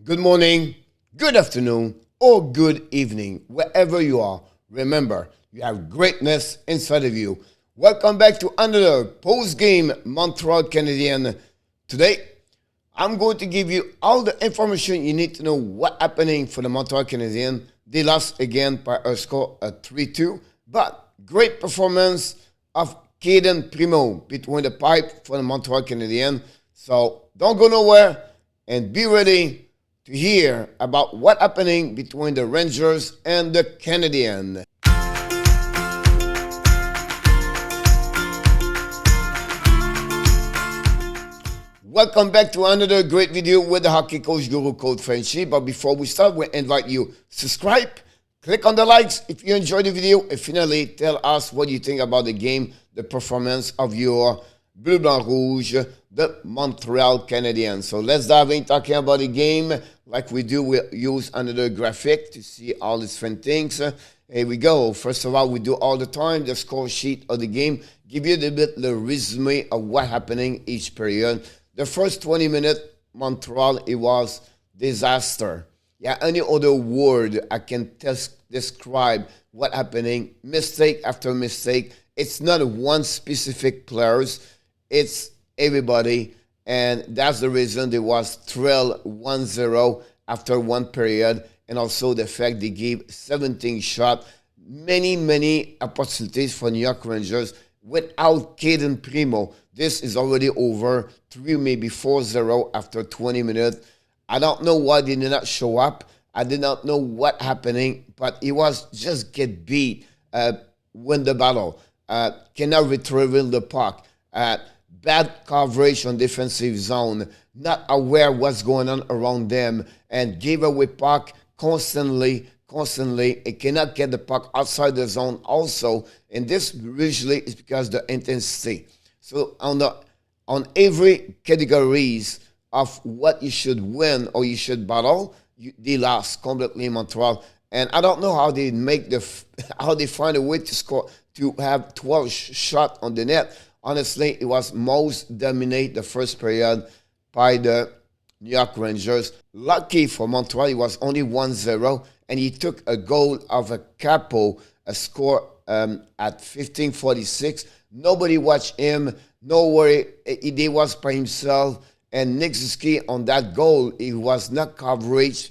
Good morning, good afternoon, or good evening, wherever you are. Remember, you have greatness inside of you. Welcome back to another post-game Montreal Canadiens. Today, I'm going to give you all the information you need to know what's happening for the Montreal Canadiens. They lost again by a score of 3-2, but great performance of Caden Primo between the pipe for the Montreal Canadiens. So don't go nowhere and be ready to hear about what's happening between the Rangers and the Canadiens. Welcome back to another great video with the hockey coach Guru Code FRENCHY'S. But before we start, we invite you subscribe, click on the likes if you enjoyed the video, and finally tell us what you think about the game, the performance of your Bleu Blanc Rouge, the Montreal Canadiens. So let's dive in talking about the game. Like we do, we use another graphic to see all these different things. Here we go. First of all, we do all the time the score sheet of the game, give you a little bit the resume of what's happening each period. The first 20 minutes, Montreal, it was disaster. Yeah, any other word I can describe what's happening, mistake after mistake. It's not one specific players, it's everybody. And that's the reason they was trail 1-0 after one period. And also the fact they gave 17 shots, many opportunities for New York Rangers without Caden Primo. This is already over 3, maybe 4-0 after 20 minutes. I don't know why they did not show up. I did not know what happening, but it was just get beat, win the battle, cannot retrieve the puck, bad coverage on defensive zone, not aware what's going on around them, and give away puck constantly. It cannot get the puck outside the zone also, and this usually is because the intensity. So on every categories of what you should win or you should battle, they lost completely in Montreal. And I don't know how they how they find a way to score, to have 12 shots on the net. Honestly, it was most dominate the first period by the New York Rangers. Lucky for Montreal, it was only 1-0, and he took a goal of a Capo, a score at 15:46. Nobody watched him. No worry, he was by himself. And Nick Suzuki on that goal, he was not coverage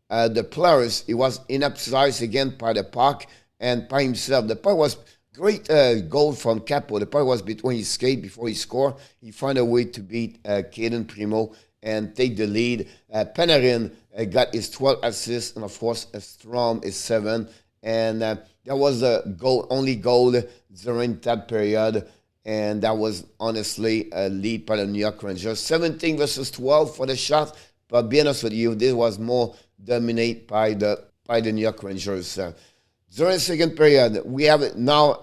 the players. He was inaptized again by the puck and by himself. The puck was great goal from Capo. The puck was between his skate before he scored. He found a way to beat Caden Primo and take the lead. Panarin got his 12 assists, and of course, Strom is 7. And that was the only goal during that period. And that was honestly a lead by the New York Rangers. 17 versus 12 for the shot. But be honest with you, this was more dominated by the New York Rangers. During the second period, we have it now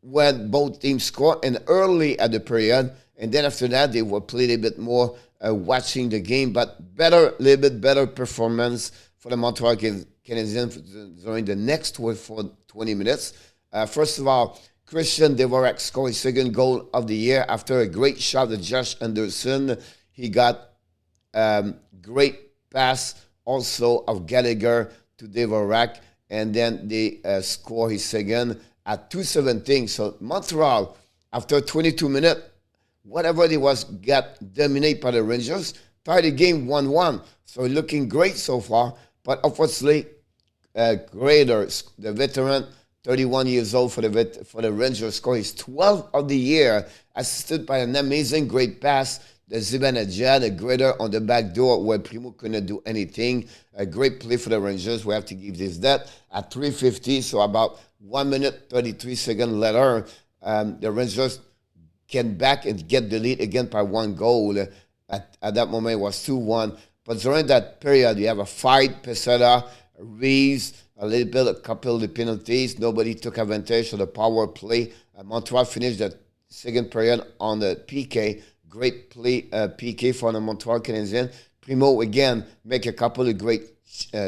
when both teams score and early at the period. And then after that, they will play a bit more watching the game. But little bit better performance for the Montreal Canadiens during the next 20 minutes. First of all, Christian Dvorak scored his second goal of the year after a great shot at Josh Anderson. He got great pass also of Gallagher to Dvorak, and then they score his second at 2:17. So Montreal, after 22 minutes, whatever they was, got dominated by the Rangers, tied the game 1-1. So looking great so far, but unfortunately, Kreider, the veteran, 31 years old for the Rangers, scored his 12th of the year, assisted by an amazing great pass. The Zibanejad, a Kreider on the back door where Primo couldn't do anything. A great play for the Rangers. We have to give this that at 3:50, so about 1 minute 33 seconds later, the Rangers came back and get the lead again by one goal. At that moment, it was 2-1. But during that period, you have a fight, Pesada, Reeves, a couple of the penalties. Nobody took advantage of the power play. Montreal finished the second period on the PK. Great play, PK for the Montreal Canadiens. Primo, again, make a couple of great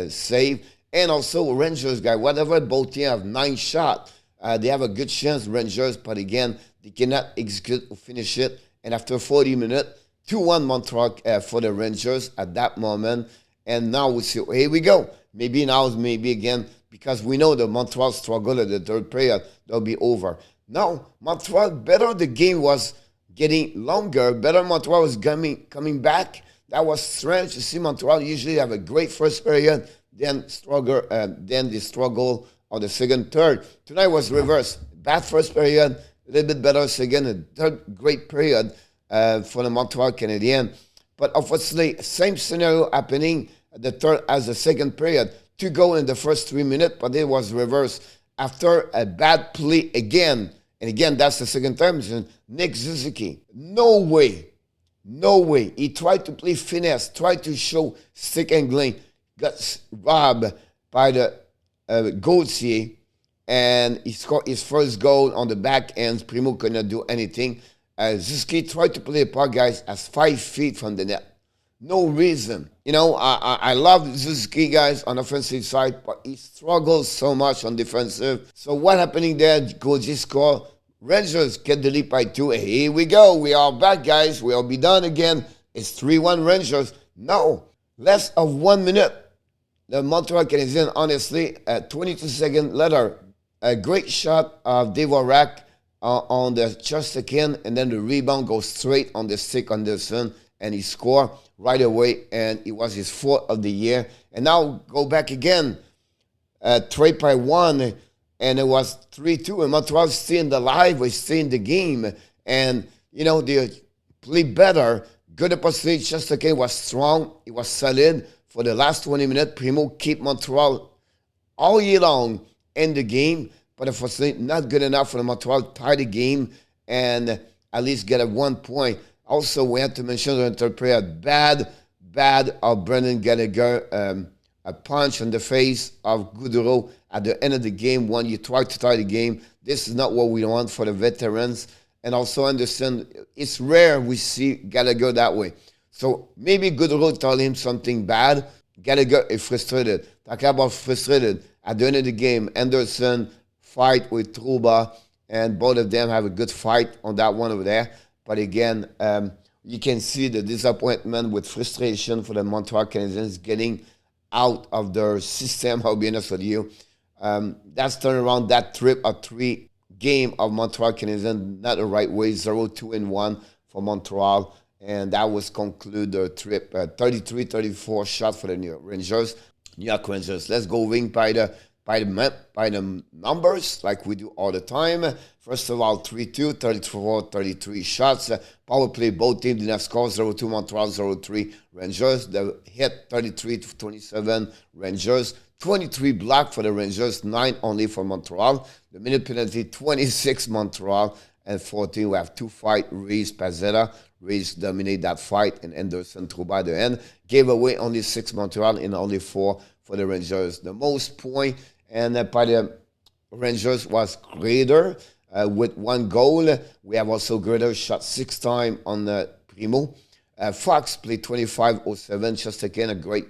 saves. And also, Rangers guy, whatever both teams have 9 shots, they have a good chance, Rangers, but again, they cannot execute or finish it. And after 40 minutes, 2-1 Montreal for the Rangers at that moment. And now we see, here we go. Maybe now, maybe again, because we know the Montreal struggle at the third period, they'll be over. Now, Montreal, better the game was getting longer, better Montreal was coming back. That was strange to see. Montreal usually have a great first period, then they struggle on the second, third. Tonight was reversed. Bad first period, a little bit better second, and third great period for the Montreal Canadiens. But unfortunately, same scenario happening at the third as the second period. 2 goals in the first 3 minutes, but it was reversed after a bad play again. And again, that's the second time. Nick Suzuki. No way. No way. He tried to play finesse, tried to show stick angling, got robbed by the Gauthier, and he scored his first goal on the backhand. Primo could not do anything. Suzuki tried to play a puck, guys, as 5 feet from the net. No reason. You know, I love Suzuki, guys, on offensive side, but he struggles so much on defensive. So what happening there? Gauthier score. Rangers get the lead by 2. Here we go. We are back, guys. We'll be done again. It's 3-1 Rangers. No. Less of 1 minute. The Montreal Canadiens, honestly, 22 seconds later, a great shot of Dvorak on the Shesterkin, and then the rebound goes straight on the stick Anderson, and he scored right away, and it was his 4th of the year. And now go back again, 3-1, and it was 3-2, and Montreal staying alive, we stay in the game, and, you know, they play better. Good opportunity. Shesterkin was strong, he was solid for the last 20 minutes. Primo keep Montreal all year long in the game, but unfortunately not good enough for the Montreal tie the game and at least get a 1 point. Also, we have to mention the third period, bad of Brendan Gallagher, a punch in the face of Gaudreau at the end of the game when you try to tie the game. This is not what we want for the veterans. And also understand, it's rare we see Gallagher that way. So maybe Gaudreau told him something bad. Gallagher is frustrated. Talking about frustrated, at the end of the game, Anderson fight with Trouba, and both of them have a good fight on that one over there. But again, you can see the disappointment with frustration for the Montreal Canadiens getting out of their system, I'll be honest with you. That's turned around that trip, a 3 game of Montreal Canadiens, not the right way, 0-2-1 for Montreal. And that was conclude the trip, 33-34 shot for the New York Rangers. New York Rangers. Let's go wing by the numbers like we do all the time. First of all, 3-2, 34-33 shots. Power play, both teams did not score. 0-2 Montreal, 0-3 Rangers. The hit 33-27 Rangers. 23 block for the Rangers, 9 only for Montreal. The minute penalty, 26 Montreal, and 14. We have 2 fight. Reese Pazetta. Reese dominate that fight, and Anderson threw by the end. Gave away only 6 Montreal and only 4 for the Rangers. The most point and by the Rangers was Kreider with 1 goal. We have also Kreider shot 6 times on the Primo. Fox played 25-07. Shesterkin a great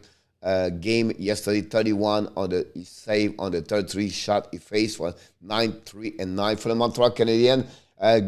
game yesterday, 31 on the save on the 33 shot he faced was 9-3-9 for the Montreal Canadiens.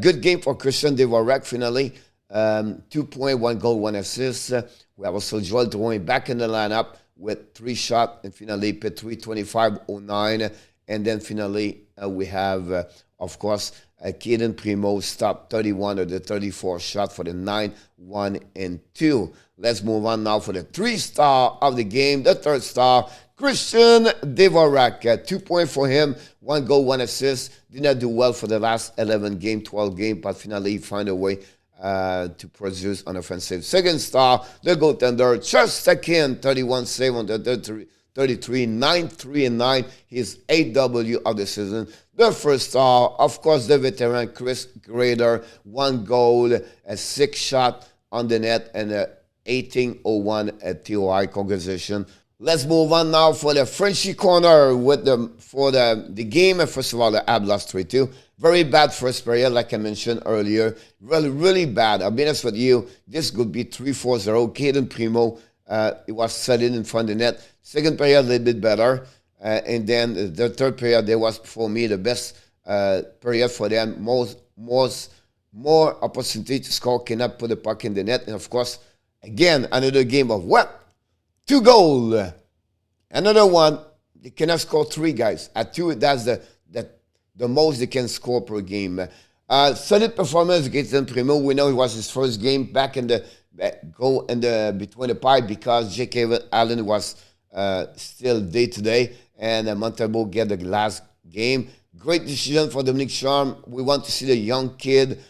Good game for Christian Dvorak finally. 2 points, 1 goal, 1 assist. We have also Joel Drouin back in the lineup with 3 shots, and finally Petrie 25-09. And then finally we have, of course, Kaden Primo stopped 31 of the 34 shot for the 9-1-2. Let's move on now for the 3-star of the game. The 3rd star, Christian Dvorak. 2 points for him, 1 goal, 1 assist. Did not do well for the last 11 game, 12 game, but finally find a way to produce an offensive. 2nd star, the goaltender, Shesterkin, 31 save on the 33, 9-3-9, his 8W of the season. The 1st star, of course, the veteran, Chris Kreider, 1 goal, a 6 shot on the net, and a 18-01 at TOI. Congratulations. Let's move on now for the Frenchy corner with the game. First of all, the Habs lost 3-2. Very bad first period, like I mentioned earlier. Really bad. I'll be honest with you. This could be 3-4-0. Kaden Primo, it was solid in front of the net. Second period, a little bit better. And then the 3rd period, there was, for me, the best period for them. More opportunity to score, cannot put the puck in the net. And, of course, again, another game of what? 2 goals. Another one, they cannot score 3, guys. At 2, that's the most they can score per game. Solid performance against them. Primo. We know it was his first game back in the goal in the between the pipe because J.K. Allen was still day to day, and Montreal get the last game. Great decision for Dominic Charm. We want to see the young kid,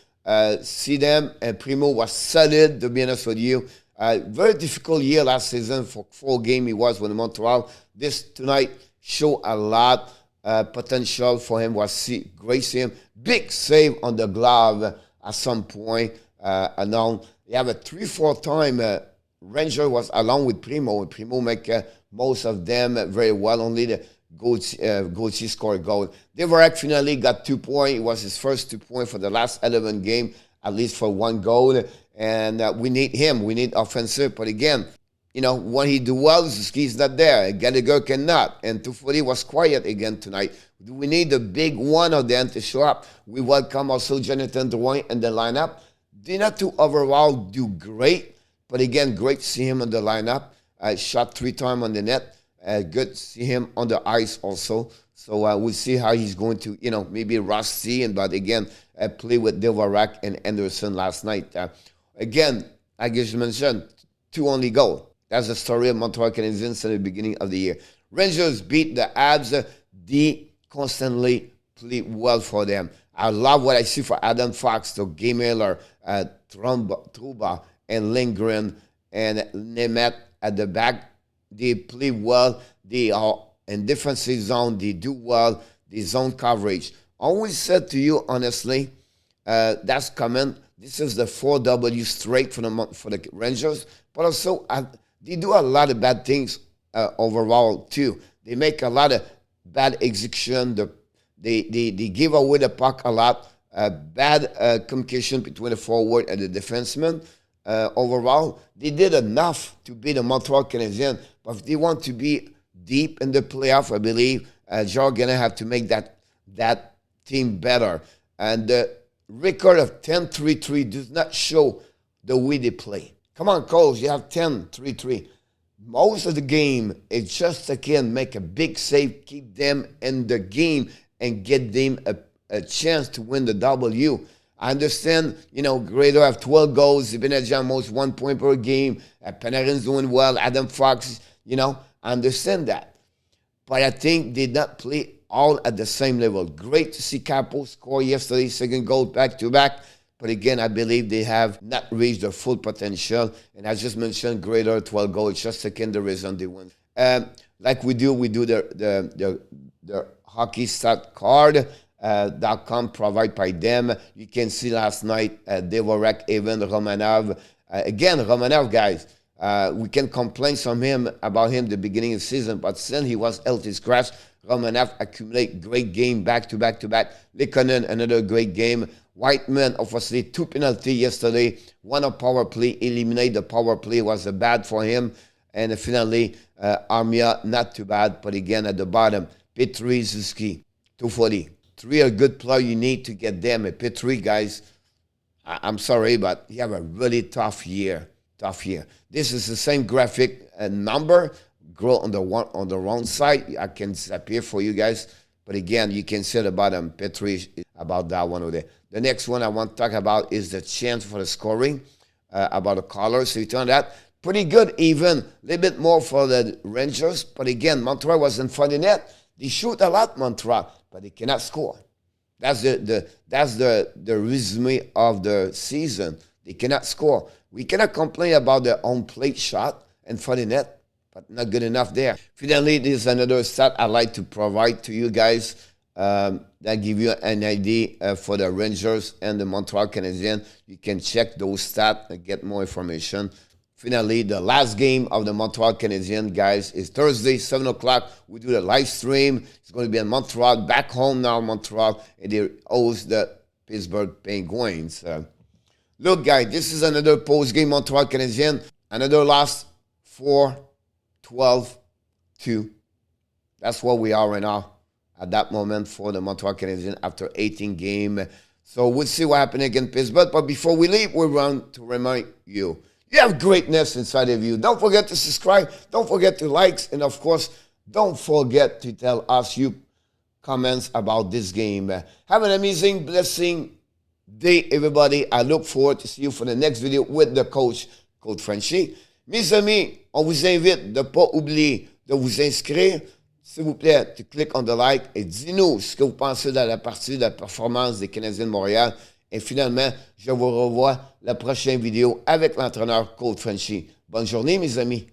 see them. And Primo was solid, to be honest with you. Very difficult year last season for 4 games he was with Montreal. This tonight show a lot potential for him. Was great see him. Big save on the glove at some point. Along, you have a 3-4 time Ranger was along with Primo. And Primo make most of them very well. Only the Gauthier scored a goal. Devorak finally got 2 points. It was his first 2 points for the last 11 games, at least for 1 goal. And we need him. We need offensive. But again, you know, when he do well, Suzuki's not there. Gallagher cannot. And Toffoli was quiet again tonight. We need the big one of them to show up. We welcome also Jonathan Drouin in the lineup. Did not to overall do great. But again, great to see him in the lineup. Shot 3 times on the net. Good to see him on the ice also. So we'll see how he's going to, you know, maybe rusty. But again, play with Devorak and Anderson last night. Again, I guess you mentioned 2 only goals. That's the story of Montreal Canadiens at the beginning of the year. Rangers beat the Habs. They constantly play well for them. I love what I see for Adam Fox, the Game Miller, Trouba, and Lindgren, and Nemeth at the back. They play well. They are in defensive zone. They do well. The zone coverage. I always said to you, honestly, that's coming. This is the 4W straight for the Rangers. But also, they do a lot of bad things overall, too. They make a lot of bad execution. They give away the puck a lot. Bad communication between the forward and the defenseman. Overall, they did enough to beat the Montreal Canadiens. But if they want to be deep in the playoff, I believe Gerard Gallant have to make that team better. And the record of 10-3-3 does not show the way they play. Come on, Coles, you have 10-3-3. Most of the game, it's just again make a big save, keep them in the game, and get them a chance to win the W. I understand, you know, Kreider have 12 goals. Zibanejad almost 1 point per game. Panarin's doing well. Adam Fox, you know, I understand that. But I think they did not play all at the same level. Great to see Capo score yesterday, 2nd goal back-to-back. But again, I believe they have not reached their full potential. And as just mentioned, Kreider, 12 goals. Just second the reason they win. Like we do the hockey stat card. .com provided by them. You can see last night Devorak, Evan, Romanov. Again, Romanov, guys, we can complain about him the beginning of the season, but since he was healthy scratch, Romanov accumulate great game back to back. Lekonen, another great game. Whiteman, obviously, 2 penalties yesterday. 1 on power play, eliminate the power play was bad for him. And finally, Armia, not too bad, but again at the bottom, Petry, Suzuki, 240. 3 are good player you need to get them. Petry, guys, I'm sorry, but you have a really tough year. This is the same graphic number. Grow on the wrong side. I can disappear for you guys. But again, you can see at the bottom, Petry, about that one over there. The next one I want to talk about is the chance for the scoring, about the color. So you turn that. Pretty good even. A little bit more for the Rangers. But again, Montreal was in front of the net. They shoot a lot, Montreal, but they cannot score. That's the resume of the season. They cannot score. We cannot complain about their own plate shot in front of the net, but not good enough there. Finally, this is another stat I like to provide to you guys that give you an idea for the Rangers and the Montreal Canadiens. You can check those stats and get more information. Finally, the last game of the Montreal Canadiens, guys, is Thursday, 7 o'clock. We do the live stream. It's going to be in Montreal, back home now, Montreal, and they host the Pittsburgh Penguins. Look, guys, this is another post-game Montreal Canadiens. Another loss, 4-12-2. That's where we are right now at that moment for the Montreal Canadiens after 18 games. So we'll see what happens against Pittsburgh. But before we leave, we want to remind you, You have greatness inside of you. Don't forget to subscribe. Don't forget to like. And of course, don't forget to tell us your comments about this game. Have an amazing, blessing day, everybody. I look forward to see you for the next video with the coach, Coach Frenchy. Mes amis, on vous invite de ne pas oublier de vous inscrire. S'il vous plaît, tu cliques on the like et dis-nous ce que vous pensez de la partie de la performance des Canadiens de Montréal. Et finalement, je vous revois la prochaine vidéo avec l'entraîneur Coach Frenchy. Bonne journée, mes amis.